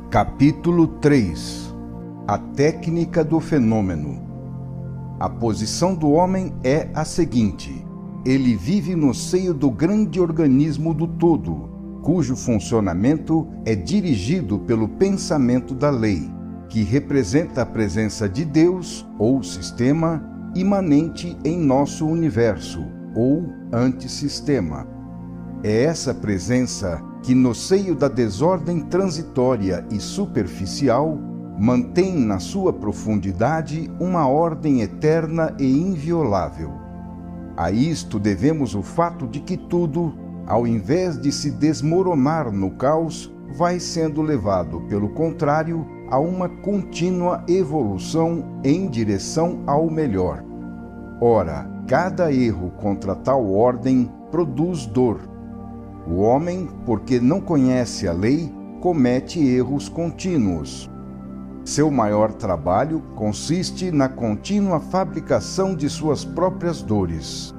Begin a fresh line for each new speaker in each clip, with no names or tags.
Capítulo 3 A técnica do fenômeno. A posição do homem é a seguinte: ele vive no seio do grande organismo do todo, cujo funcionamento é dirigido pelo pensamento da lei, que representa a presença de Deus, ou sistema, imanente em nosso universo, ou antissistema. É essa presença que, no seio da desordem transitória e superficial, mantém na sua profundidade uma ordem eterna e inviolável. A isto devemos o fato de que tudo, ao invés de se desmoronar no caos, vai sendo levado, pelo contrário, a uma contínua evolução em direção ao melhor. Ora, cada erro contra tal ordem produz dor. O homem, porque não conhece a lei, comete erros contínuos. Seu maior trabalho consiste na contínua fabricação de suas próprias dores.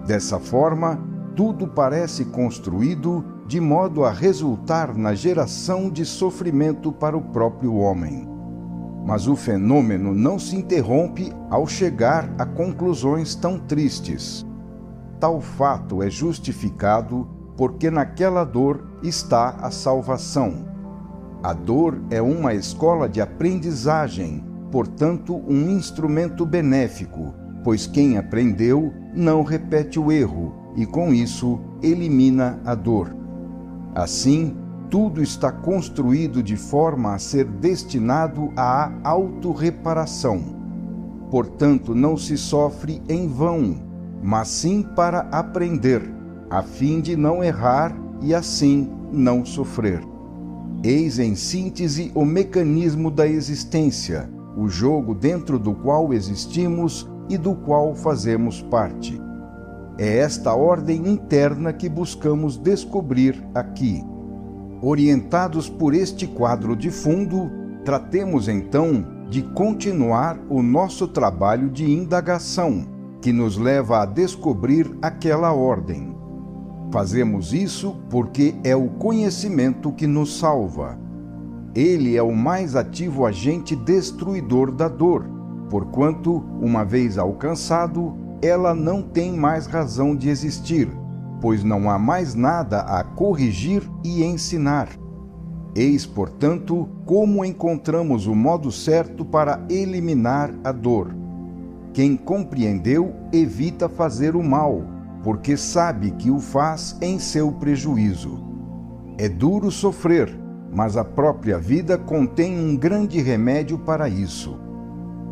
Dessa forma, tudo parece construído de modo a resultar na geração de sofrimento para o próprio homem. Mas o fenômeno não se interrompe ao chegar a conclusões tão tristes. Tal fato é justificado porque naquela dor está a salvação. A dor é uma escola de aprendizagem, portanto, um instrumento benéfico, pois quem aprendeu não repete o erro e, com isso, elimina a dor. Assim, tudo está construído de forma a ser destinado à autorreparação. Portanto, não se sofre em vão, mas sim para aprender, a fim de não errar e, assim, não sofrer. Eis em síntese o mecanismo da existência, o jogo dentro do qual existimos e do qual fazemos parte. É esta ordem interna que buscamos descobrir aqui. Orientados por este quadro de fundo, tratemos então de continuar o nosso trabalho de indagação, que nos leva a descobrir aquela ordem. Fazemos isso porque é o conhecimento que nos salva. Ele é o mais ativo agente destruidor da dor, porquanto, uma vez alcançado, ela não tem mais razão de existir, pois não há mais nada a corrigir e ensinar. Eis, portanto, como encontramos o modo certo para eliminar a dor. Quem compreendeu evita fazer o mal, porque sabe que o faz em seu prejuízo. É duro sofrer, mas a própria vida contém um grande remédio para isso.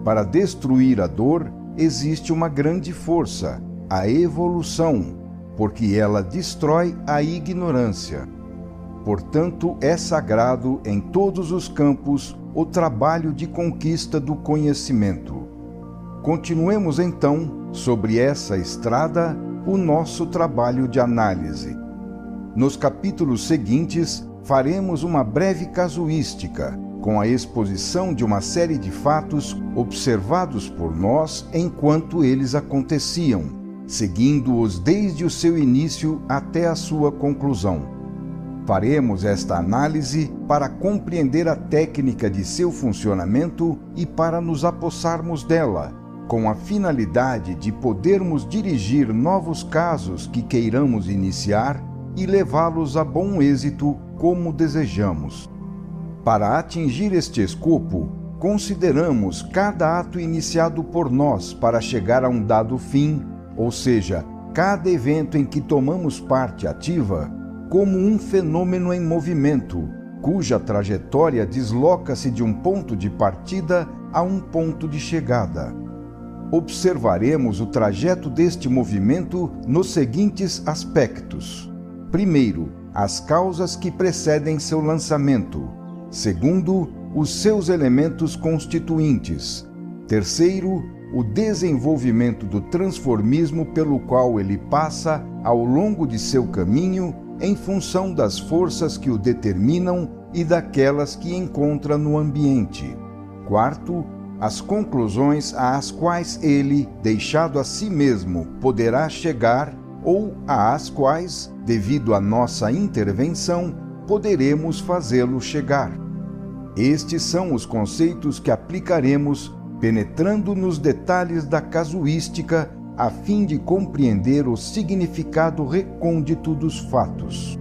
Para destruir a dor, existe uma grande força, a evolução, porque ela destrói a ignorância. Portanto, é sagrado em todos os campos o trabalho de conquista do conhecimento. Continuemos então, sobre essa estrada, o nosso trabalho de análise. Nos capítulos seguintes, faremos uma breve casuística, com a exposição de uma série de fatos observados por nós enquanto eles aconteciam, seguindo-os desde o seu início até a sua conclusão. Faremos esta análise para compreender a técnica de seu funcionamento e para nos apossarmos dela, com a finalidade de podermos dirigir novos casos que queiramos iniciar e levá-los a bom êxito como desejamos. Para atingir este escopo, consideramos cada ato iniciado por nós para chegar a um dado fim, ou seja, cada evento em que tomamos parte ativa, como um fenômeno em movimento, cuja trajetória desloca-se de um ponto de partida a um ponto de chegada. Observaremos o trajeto deste movimento nos seguintes aspectos. Primeiro, as causas que precedem seu lançamento. Segundo, os seus elementos constituintes. Terceiro, o desenvolvimento do transformismo pelo qual ele passa ao longo de seu caminho em função das forças que o determinam e daquelas que encontra no ambiente. Quarto, as conclusões às quais ele, deixado a si mesmo, poderá chegar ou às quais, devido à nossa intervenção, poderemos fazê-lo chegar. Estes são os conceitos que aplicaremos, penetrando nos detalhes da casuística, a fim de compreender o significado recôndito dos fatos.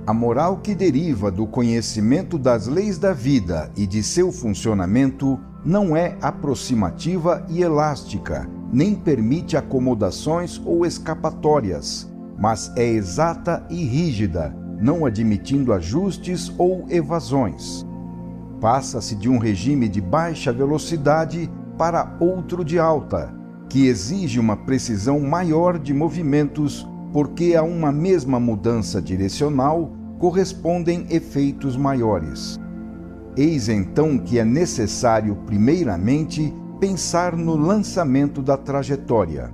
A moral que deriva do conhecimento das leis da vida e de seu funcionamento não é aproximativa e elástica, nem permite acomodações ou escapatórias, mas é exata e rígida, não admitindo ajustes ou evasões. Passa-se de um regime de baixa velocidade para outro de alta, que exige uma precisão maior de movimentos, porque a uma mesma mudança direcional correspondem efeitos maiores. Eis então que é necessário, primeiramente, pensar no lançamento da trajetória.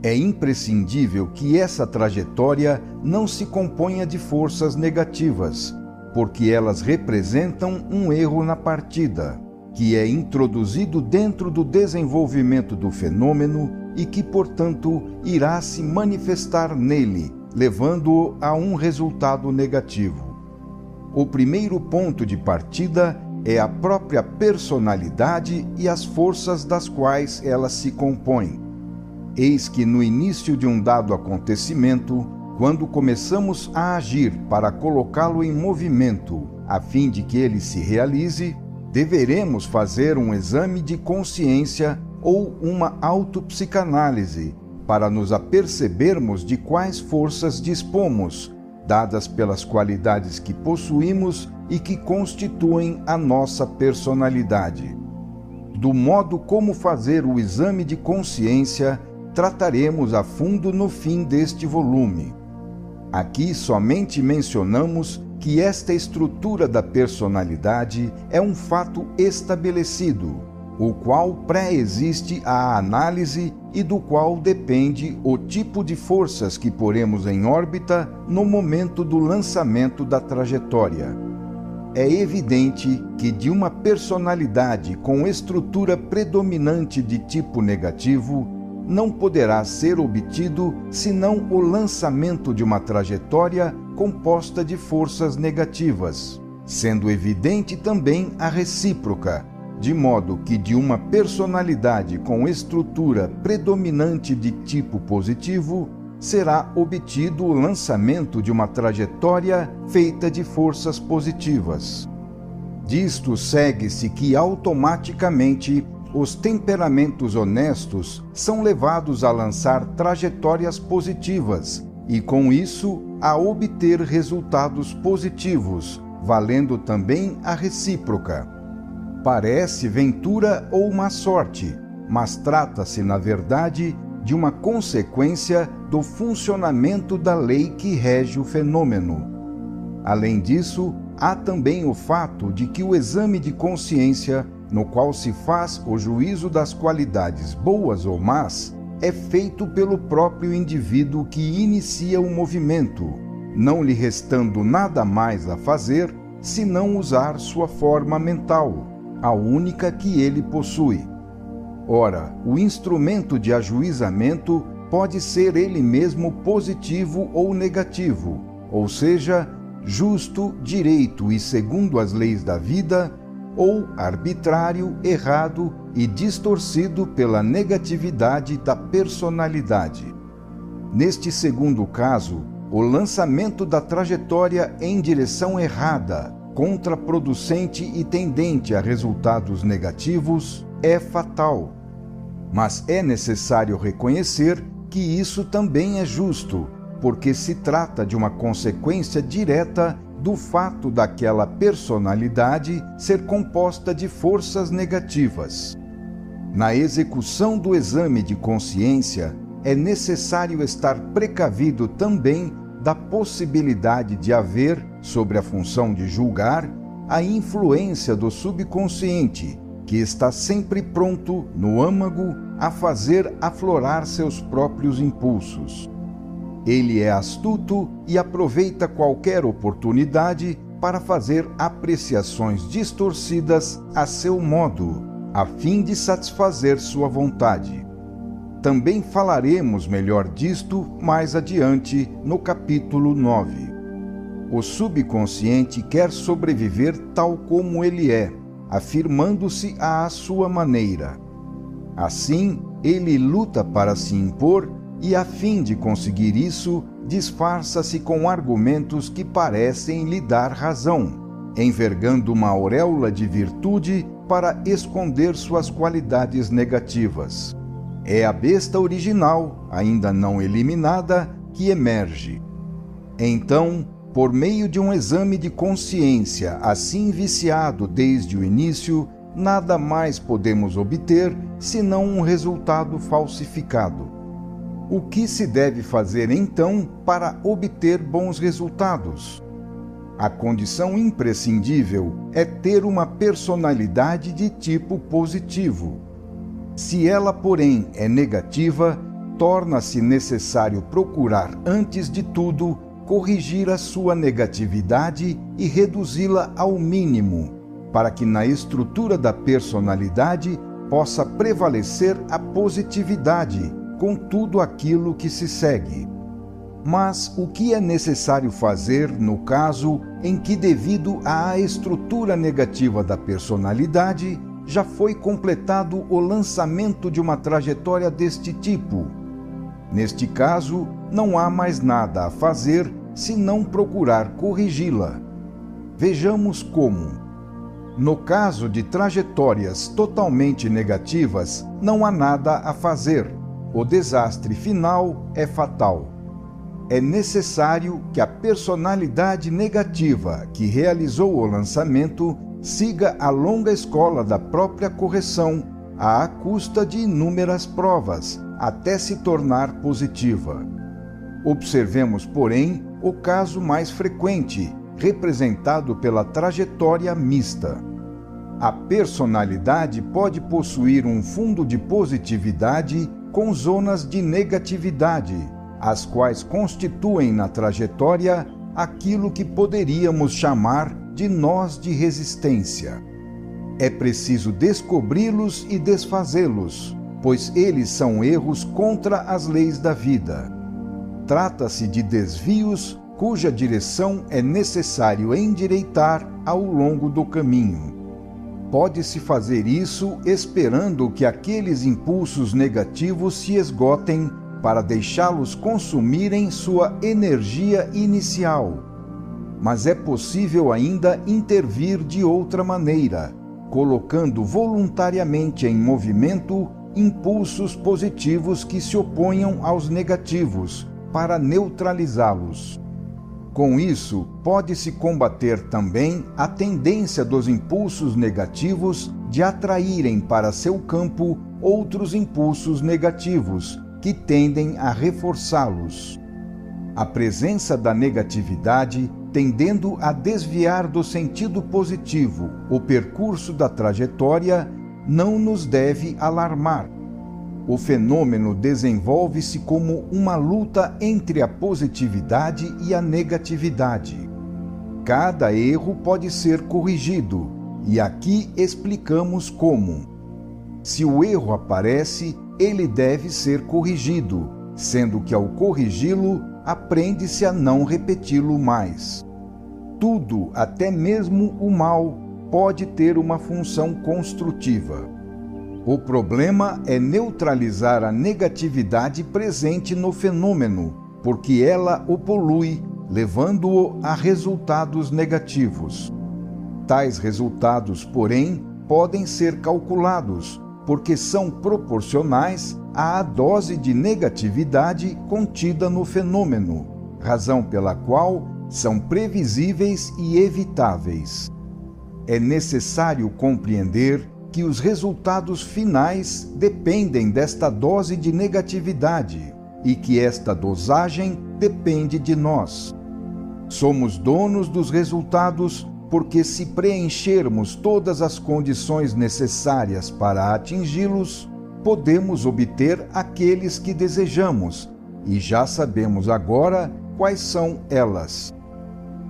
É imprescindível que essa trajetória não se componha de forças negativas, porque elas representam um erro na partida, que é introduzido dentro do desenvolvimento do fenômeno e que, portanto, irá se manifestar nele, levando-o a um resultado negativo. O primeiro ponto de partida é a própria personalidade e as forças das quais ela se compõe. Eis que no início de um dado acontecimento, quando começamos a agir para colocá-lo em movimento, a fim de que ele se realize, deveremos fazer um exame de consciência ou uma autopsicanálise para nos apercebermos de quais forças dispomos, dadas pelas qualidades que possuímos e que constituem a nossa personalidade. Do modo como fazer o exame de consciência, trataremos a fundo no fim deste volume. Aqui somente mencionamos que esta estrutura da personalidade é um fato estabelecido, o qual pré-existe à análise e do qual depende o tipo de forças que poremos em órbita no momento do lançamento da trajetória. É evidente que de uma personalidade com estrutura predominante de tipo negativo não poderá ser obtido senão o lançamento de uma trajetória composta de forças negativas, sendo evidente também a recíproca, de modo que de uma personalidade com estrutura predominante de tipo positivo será obtido o lançamento de uma trajetória feita de forças positivas. Disto segue-se que automaticamente os temperamentos honestos são levados a lançar trajetórias positivas e, com isso, a obter resultados positivos, valendo também a recíproca. Parece ventura ou má sorte, mas trata-se, na verdade, de uma consequência do funcionamento da lei que rege o fenômeno. Além disso, há também o fato de que o exame de consciência, no qual se faz o juízo das qualidades boas ou más, é feito pelo próprio indivíduo que inicia o movimento, não lhe restando nada mais a fazer senão usar sua forma mental, a única que ele possui. Ora, o instrumento de ajuizamento pode ser ele mesmo positivo ou negativo, ou seja, justo, direito e segundo as leis da vida, ou arbitrário, errado e distorcido pela negatividade da personalidade. Neste segundo caso, o lançamento da trajetória em direção errada, contraproducente e tendente a resultados negativos, é fatal. Mas é necessário reconhecer que isso também é justo, porque se trata de uma consequência direta do fato daquela personalidade ser composta de forças negativas. Na execução do exame de consciência, é necessário estar precavido também da possibilidade de haver, sobre a função de julgar, a influência do subconsciente, que está sempre pronto, no âmago, a fazer aflorar seus próprios impulsos. Ele é astuto e aproveita qualquer oportunidade para fazer apreciações distorcidas a seu modo, a fim de satisfazer sua vontade. Também falaremos melhor disto mais adiante no capítulo 9. O subconsciente quer sobreviver tal como ele é, afirmando-se à sua maneira. Assim, ele luta para se impor e, a fim de conseguir isso, disfarça-se com argumentos que parecem lhe dar razão, envergando uma auréola de virtude para esconder suas qualidades negativas. É a besta original, ainda não eliminada, que emerge. Então, por meio de um exame de consciência assim viciado desde o início, nada mais podemos obter senão um resultado falsificado. O que se deve fazer então para obter bons resultados? A condição imprescindível é ter uma personalidade de tipo positivo. Se ela, porém, é negativa, torna-se necessário procurar, antes de tudo, corrigir a sua negatividade e reduzi-la ao mínimo, para que na estrutura da personalidade possa prevalecer a positividade com tudo aquilo que se segue. Mas o que é necessário fazer no caso em que, devido à estrutura negativa da personalidade, já foi completado o lançamento de uma trajetória deste tipo? Neste caso, não há mais nada a fazer senão procurar corrigi-la. Vejamos como. No caso de trajetórias totalmente negativas, não há nada a fazer. O desastre final é fatal. É necessário que a personalidade negativa que realizou o lançamento siga a longa escola da própria correção, à custa de inúmeras provas, até se tornar positiva. Observemos, porém, o caso mais frequente, representado pela trajetória mista. A personalidade pode possuir um fundo de positividade com zonas de negatividade, as quais constituem na trajetória aquilo que poderíamos chamar de nós de resistência. É preciso descobri-los e desfazê-los, pois eles são erros contra as leis da vida. Trata-se de desvios cuja direção é necessário endireitar ao longo do caminho. Pode-se fazer isso esperando que aqueles impulsos negativos se esgotem para deixá-los consumirem sua energia inicial. Mas é possível ainda intervir de outra maneira, colocando voluntariamente em movimento impulsos positivos que se oponham aos negativos, para neutralizá-los. Com isso, pode-se combater também a tendência dos impulsos negativos de atraírem para seu campo outros impulsos negativos, que tendem a reforçá-los. A presença da negatividade, tendendo a desviar do sentido positivo o percurso da trajetória, não nos deve alarmar. O fenômeno desenvolve-se como uma luta entre a positividade e a negatividade. Cada erro pode ser corrigido, e aqui explicamos como. Se o erro aparece, ele deve ser corrigido, sendo que ao corrigi-lo, aprende-se a não repeti-lo mais. Tudo, até mesmo o mal, pode ter uma função construtiva. O problema é neutralizar a negatividade presente no fenômeno, porque ela o polui, levando-o a resultados negativos. Tais resultados, porém, podem ser calculados, porque são proporcionais à dose de negatividade contida no fenômeno, razão pela qual são previsíveis e evitáveis. É necessário compreender que os resultados finais dependem desta dose de negatividade e que esta dosagem depende de nós. Somos donos dos resultados porque, se preenchermos todas as condições necessárias para atingi-los, podemos obter aqueles que desejamos, e já sabemos agora quais são elas.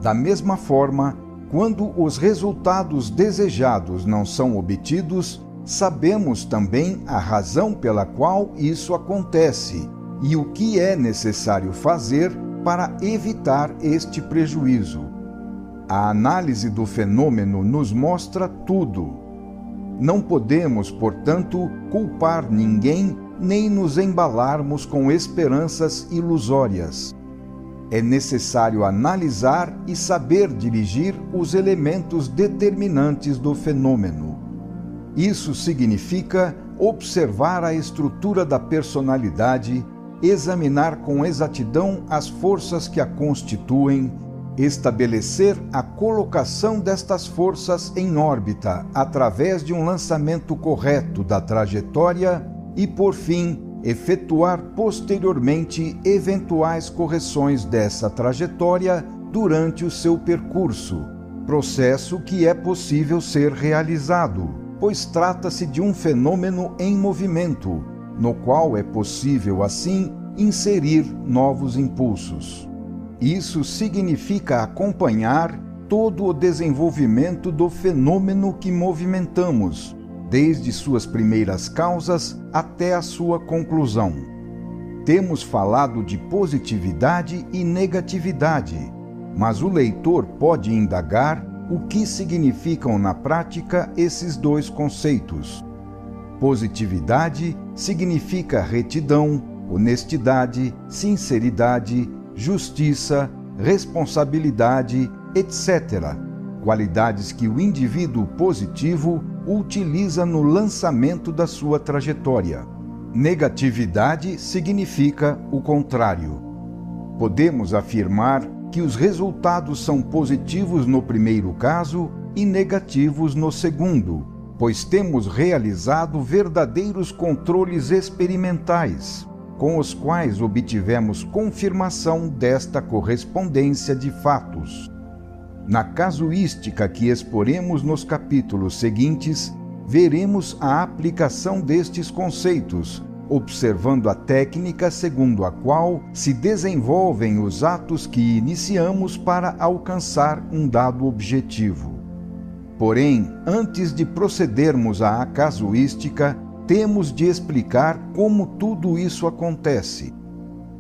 Da mesma forma, quando os resultados desejados não são obtidos, sabemos também a razão pela qual isso acontece e o que é necessário fazer para evitar este prejuízo. A análise do fenômeno nos mostra tudo. Não podemos, portanto, culpar ninguém nem nos embalarmos com esperanças ilusórias. É necessário analisar e saber dirigir os elementos determinantes do fenômeno. Isso significa observar a estrutura da personalidade, examinar com exatidão as forças que a constituem, estabelecer a colocação destas forças em órbita através de um lançamento correto da trajetória e, por fim, efetuar posteriormente eventuais correções dessa trajetória durante o seu percurso, processo que é possível ser realizado, pois trata-se de um fenômeno em movimento, no qual é possível, assim, inserir novos impulsos. Isso significa acompanhar todo o desenvolvimento do fenômeno que movimentamos, desde suas primeiras causas até a sua conclusão. Temos falado de positividade e negatividade, mas o leitor pode indagar o que significam na prática esses dois conceitos. Positividade significa retidão, honestidade, sinceridade, justiça, responsabilidade, etc. Qualidades que o indivíduo positivo utiliza no lançamento da sua trajetória. Negatividade significa o contrário. Podemos afirmar que os resultados são positivos no primeiro caso e negativos no segundo, pois temos realizado verdadeiros controles experimentais, com os quais obtivemos confirmação desta correspondência de fatos. Na casuística que exporemos nos capítulos seguintes, veremos a aplicação destes conceitos, observando a técnica segundo a qual se desenvolvem os atos que iniciamos para alcançar um dado objetivo. Porém, antes de procedermos à casuística, temos de explicar como tudo isso acontece.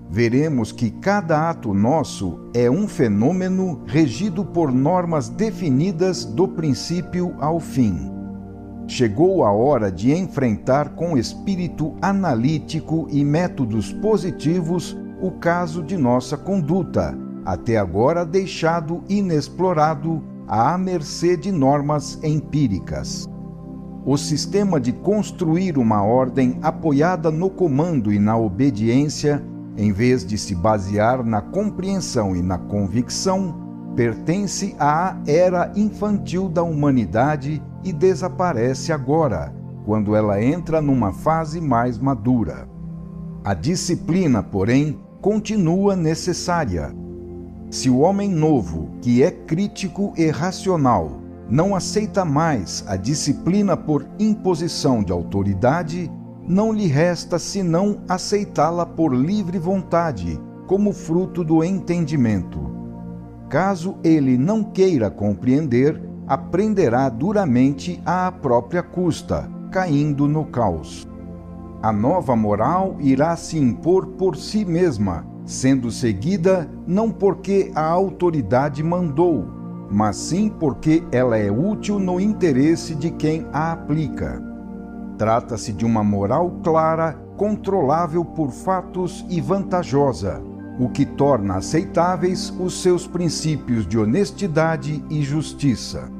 Veremos que cada ato nosso é um fenômeno regido por normas definidas do princípio ao fim. Chegou a hora de enfrentar com espírito analítico e métodos positivos o caso de nossa conduta, até agora deixado inexplorado à mercê de normas empíricas. O sistema de construir uma ordem apoiada no comando e na obediência, em vez de se basear na compreensão e na convicção, pertence à era infantil da humanidade e desaparece agora, quando ela entra numa fase mais madura. A disciplina, porém, continua necessária. Se o homem novo, que é crítico e racional, não aceita mais a disciplina por imposição de autoridade, não lhe resta senão aceitá-la por livre vontade, como fruto do entendimento. Caso ele não queira compreender, aprenderá duramente à própria custa, caindo no caos. A nova moral irá se impor por si mesma, sendo seguida não porque a autoridade mandou, mas sim porque ela é útil no interesse de quem a aplica. Trata-se de uma moral clara, controlável por fatos e vantajosa, o que torna aceitáveis os seus princípios de honestidade e justiça.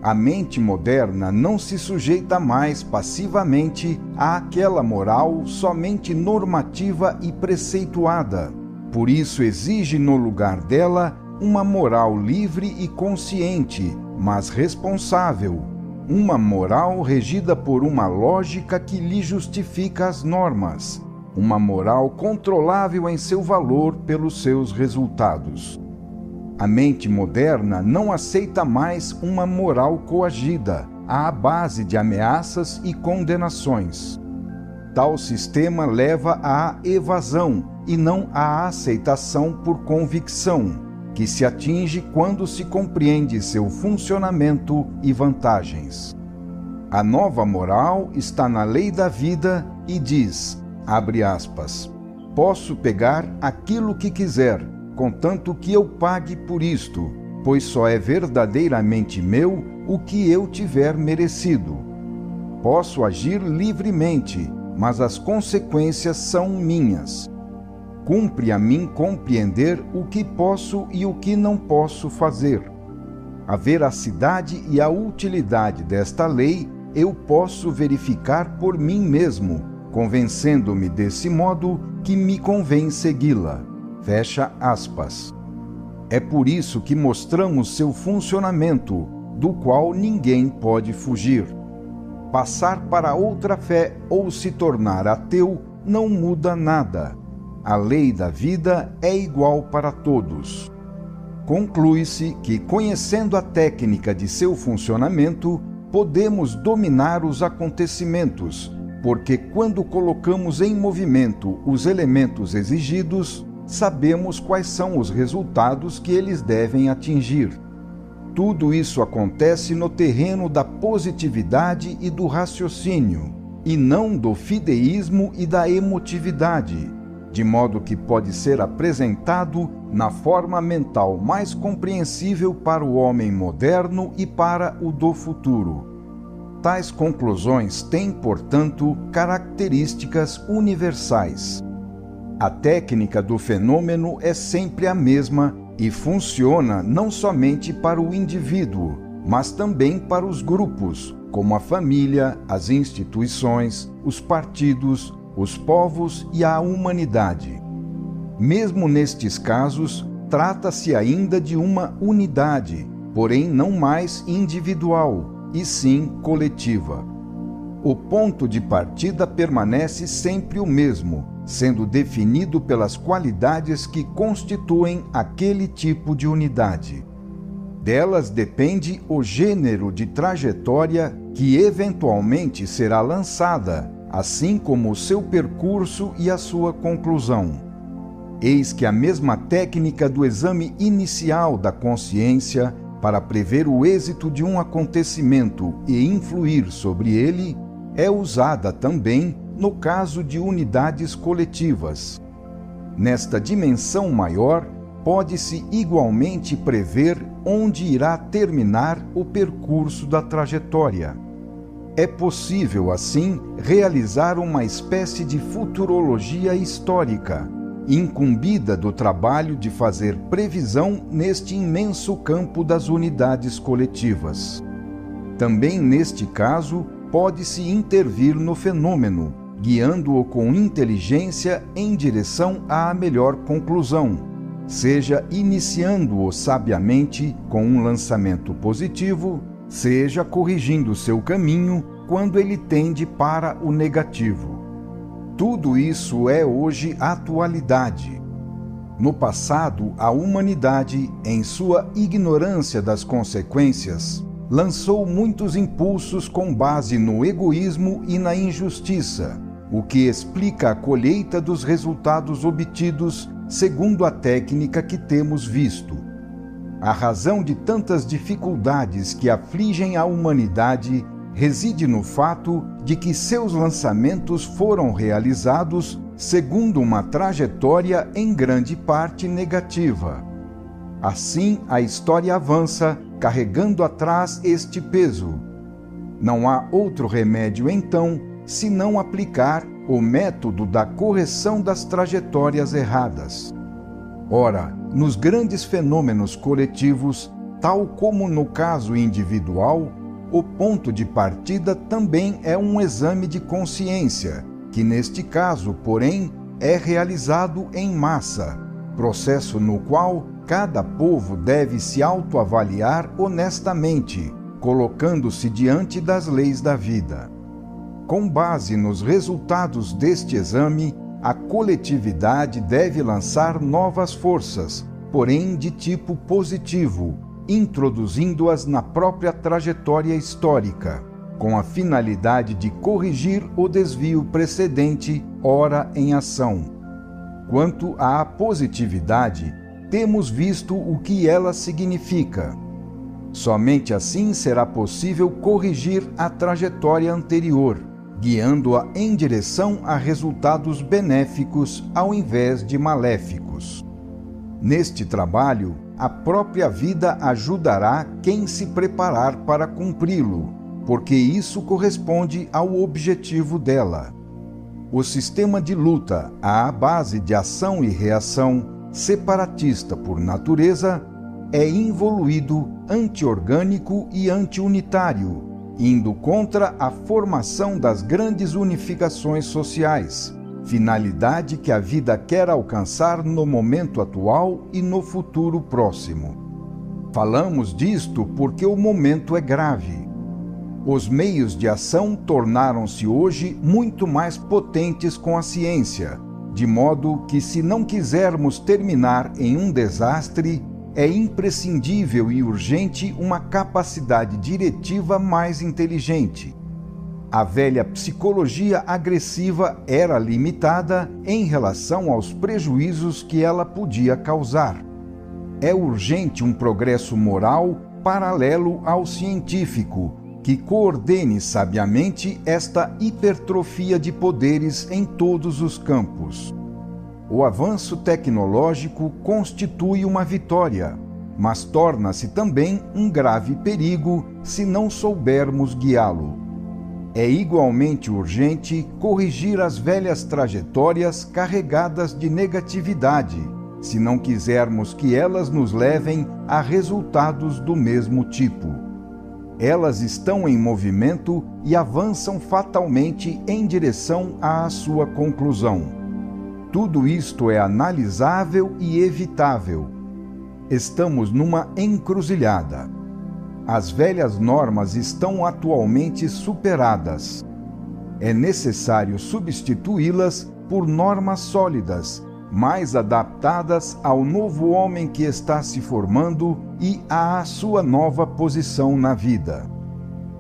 A mente moderna não se sujeita mais passivamente àquela moral somente normativa e preceituada. Por isso exige no lugar dela uma moral livre e consciente, mas responsável. Uma moral regida por uma lógica que lhe justifica as normas. Uma moral controlável em seu valor pelos seus resultados. A mente moderna não aceita mais uma moral coagida, à base de ameaças e condenações. Tal sistema leva à evasão e não à aceitação por convicção, que se atinge quando se compreende seu funcionamento e vantagens. A nova moral está na lei da vida e diz, abre aspas, posso pegar aquilo que quiser, contanto que eu pague por isto, pois só é verdadeiramente meu o que eu tiver merecido. Posso agir livremente, mas as consequências são minhas. Cumpre a mim compreender o que posso e o que não posso fazer. A veracidade e a utilidade desta lei eu posso verificar por mim mesmo, convencendo-me desse modo que me convém segui-la. Fecha aspas. É por isso que mostramos seu funcionamento, do qual ninguém pode fugir. Passar para outra fé ou se tornar ateu não muda nada. A lei da vida é igual para todos. Conclui-se que, conhecendo a técnica de seu funcionamento, podemos dominar os acontecimentos, porque quando colocamos em movimento os elementos exigidos, sabemos quais são os resultados que eles devem atingir. Tudo isso acontece no terreno da positividade e do raciocínio, e não do fideísmo e da emotividade, de modo que pode ser apresentado na forma mental mais compreensível para o homem moderno e para o do futuro. Tais conclusões têm, portanto, características universais. A técnica do fenômeno é sempre a mesma e funciona não somente para o indivíduo, mas também para os grupos, como a família, as instituições, os partidos, os povos e a humanidade. Mesmo nestes casos, trata-se ainda de uma unidade, porém não mais individual, e sim coletiva. O ponto de partida permanece sempre o mesmo, sendo definido pelas qualidades que constituem aquele tipo de unidade. Delas depende o gênero de trajetória que eventualmente será lançada, assim como o seu percurso e a sua conclusão. Eis que a mesma técnica do exame inicial da consciência para prever o êxito de um acontecimento e influir sobre ele é usada também no caso de unidades coletivas. Nesta dimensão maior, pode-se igualmente prever onde irá terminar o percurso da trajetória. É possível, assim, realizar uma espécie de futurologia histórica, incumbida do trabalho de fazer previsão neste imenso campo das unidades coletivas. Também neste caso, pode-se intervir no fenômeno, guiando-o com inteligência em direção à melhor conclusão, seja iniciando-o sabiamente com um lançamento positivo, seja corrigindo seu caminho quando ele tende para o negativo. Tudo isso é hoje atualidade. No passado, a humanidade, em sua ignorância das consequências, lançou muitos impulsos com base no egoísmo e na injustiça, o que explica a colheita dos resultados obtidos segundo a técnica que temos visto. A razão de tantas dificuldades que afligem a humanidade reside no fato de que seus lançamentos foram realizados segundo uma trajetória em grande parte negativa. Assim, a história avança, carregando atrás este peso. Não há outro remédio, então, senão aplicar o método da correção das trajetórias erradas. Ora, nos grandes fenômenos coletivos, tal como no caso individual, o ponto de partida também é um exame de consciência, que neste caso, porém, é realizado em massa, processo no qual cada povo deve se autoavaliar honestamente, colocando-se diante das leis da vida. Com base nos resultados deste exame, a coletividade deve lançar novas forças, porém de tipo positivo, introduzindo-as na própria trajetória histórica, com a finalidade de corrigir o desvio precedente, ora em ação. Quanto à positividade, temos visto o que ela significa. Somente assim será possível corrigir a trajetória anterior, guiando-a em direção a resultados benéficos ao invés de maléficos. Neste trabalho, a própria vida ajudará quem se preparar para cumpri-lo, porque isso corresponde ao objetivo dela. O sistema de luta, à base de ação e reação, separatista por natureza, é involuído, anti-orgânico e anti-unitário, indo contra a formação das grandes unificações sociais, finalidade que a vida quer alcançar no momento atual e no futuro próximo. Falamos disto porque o momento é grave. Os meios de ação tornaram-se hoje muito mais potentes com a ciência, de modo que, se não quisermos terminar em um desastre, é imprescindível e urgente uma capacidade diretiva mais inteligente. A velha psicologia agressiva era limitada em relação aos prejuízos que ela podia causar. É urgente um progresso moral paralelo ao científico, que coordene sabiamente esta hipertrofia de poderes em todos os campos. O avanço tecnológico constitui uma vitória, mas torna-se também um grave perigo se não soubermos guiá-lo. É igualmente urgente corrigir as velhas trajetórias carregadas de negatividade, se não quisermos que elas nos levem a resultados do mesmo tipo. Elas estão em movimento e avançam fatalmente em direção à sua conclusão. Tudo isto é analisável e evitável. Estamos numa encruzilhada. As velhas normas estão atualmente superadas. É necessário substituí-las por normas sólidas, mais adaptadas ao novo homem que está se formando e à sua nova posição na vida.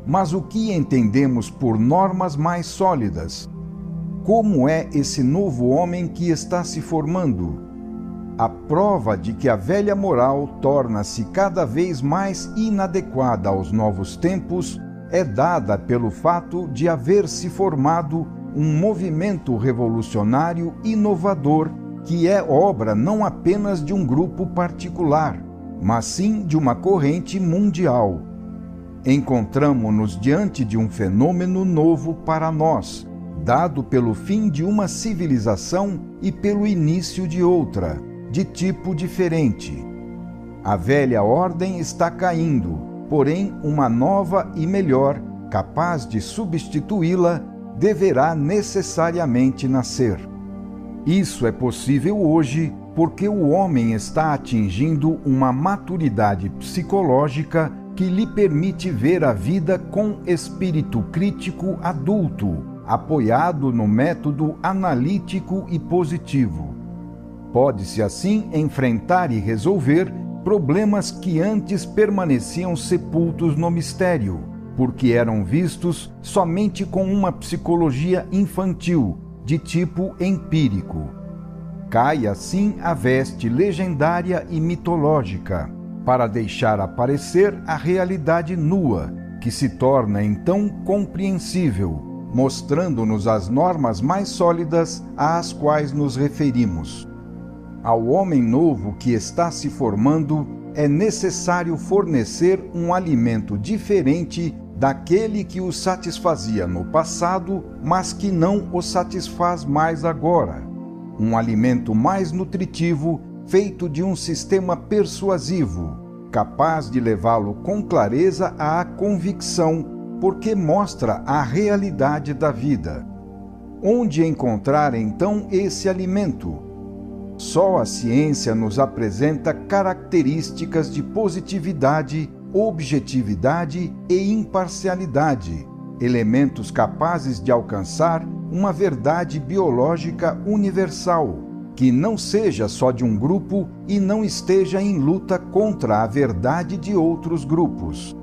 Mas o que entendemos por normas mais sólidas? Como é esse novo homem que está se formando? A prova de que a velha moral torna-se cada vez mais inadequada aos novos tempos é dada pelo fato de haver se formado um movimento revolucionário inovador que é obra não apenas de um grupo particular, mas sim de uma corrente mundial. Encontramo-nos diante de um fenômeno novo para nós, dado pelo fim de uma civilização e pelo início de outra, de tipo diferente. A velha ordem está caindo, porém uma nova e melhor, capaz de substituí-la, deverá necessariamente nascer. Isso é possível hoje porque o homem está atingindo uma maturidade psicológica que lhe permite ver a vida com espírito crítico adulto, apoiado no método analítico e positivo. Pode-se assim enfrentar e resolver problemas que antes permaneciam sepultos no mistério, porque eram vistos somente com uma psicologia infantil, de tipo empírico. Cai assim a veste legendária e mitológica, para deixar aparecer a realidade nua, que se torna então compreensível, mostrando-nos as normas mais sólidas às quais nos referimos. Ao homem novo que está se formando, é necessário fornecer um alimento diferente daquele que o satisfazia no passado, mas que não o satisfaz mais agora. Um alimento mais nutritivo, feito de um sistema persuasivo, capaz de levá-lo com clareza à convicção, porque mostra a realidade da vida. Onde encontrar então esse alimento? Só a ciência nos apresenta características de positividade, objetividade e imparcialidade, elementos capazes de alcançar uma verdade biológica universal, que não seja só de um grupo e não esteja em luta contra a verdade de outros grupos.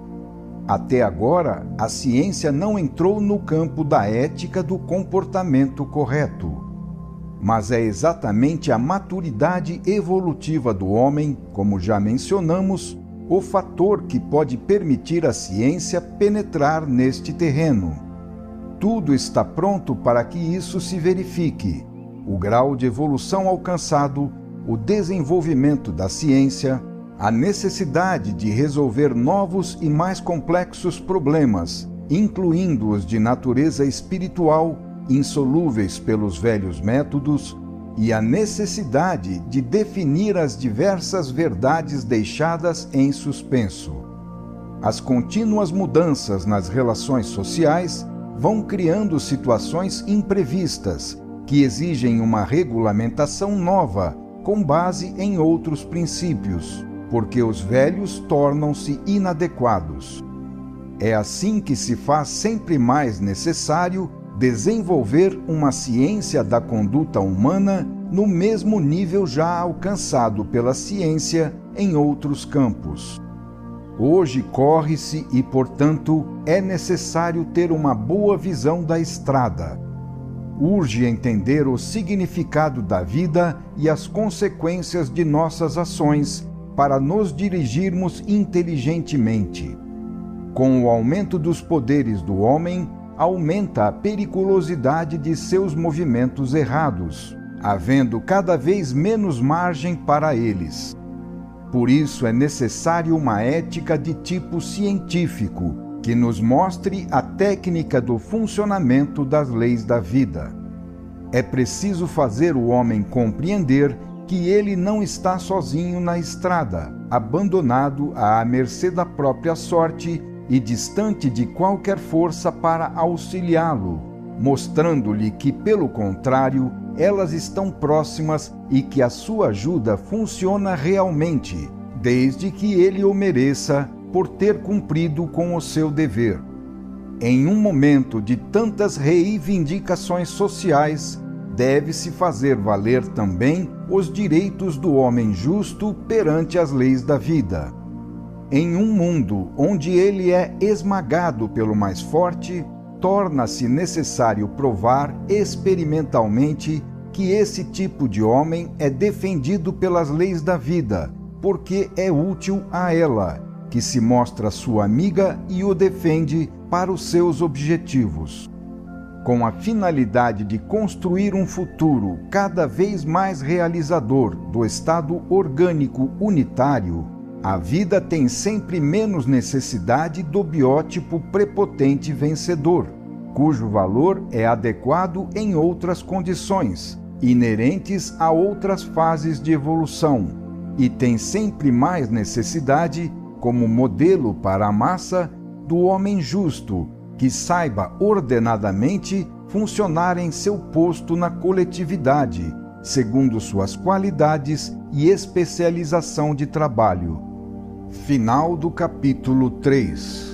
Até agora, a ciência não entrou no campo da ética do comportamento correto. Mas é exatamente a maturidade evolutiva do homem, como já mencionamos, o fator que pode permitir à ciência penetrar neste terreno. Tudo está pronto para que isso se verifique. O grau de evolução alcançado, o desenvolvimento da ciência, a necessidade de resolver novos e mais complexos problemas, incluindo os de natureza espiritual, insolúveis pelos velhos métodos, e a necessidade de definir as diversas verdades deixadas em suspenso. As contínuas mudanças nas relações sociais vão criando situações imprevistas que exigem uma regulamentação nova com base em outros princípios, porque os velhos tornam-se inadequados. É assim que se faz sempre mais necessário desenvolver uma ciência da conduta humana no mesmo nível já alcançado pela ciência em outros campos. Hoje corre-se e, portanto, é necessário ter uma boa visão da estrada. Urge entender o significado da vida e as consequências de nossas ações para nos dirigirmos inteligentemente. Com o aumento dos poderes do homem, aumenta a periculosidade de seus movimentos errados, havendo cada vez menos margem para eles. Por isso é necessário uma ética de tipo científico, que nos mostre a técnica do funcionamento das leis da vida. É preciso fazer o homem compreender que ele não está sozinho na estrada, abandonado à mercê da própria sorte e distante de qualquer força para auxiliá-lo, mostrando-lhe que, pelo contrário, elas estão próximas e que a sua ajuda funciona realmente, desde que ele o mereça por ter cumprido com o seu dever. Em um momento de tantas reivindicações sociais, deve-se fazer valer também os direitos do homem justo perante as leis da vida. Em um mundo onde ele é esmagado pelo mais forte, torna-se necessário provar experimentalmente que esse tipo de homem é defendido pelas leis da vida, porque é útil a ela, que se mostra sua amiga e o defende para os seus objetivos. Com a finalidade de construir um futuro cada vez mais realizador do estado orgânico unitário, a vida tem sempre menos necessidade do biótipo prepotente vencedor, cujo valor é adequado em outras condições, inerentes a outras fases de evolução, e tem sempre mais necessidade, como modelo para a massa, do homem justo, que saiba ordenadamente funcionar em seu posto na coletividade, segundo suas qualidades e especialização de trabalho. Final do capítulo 3.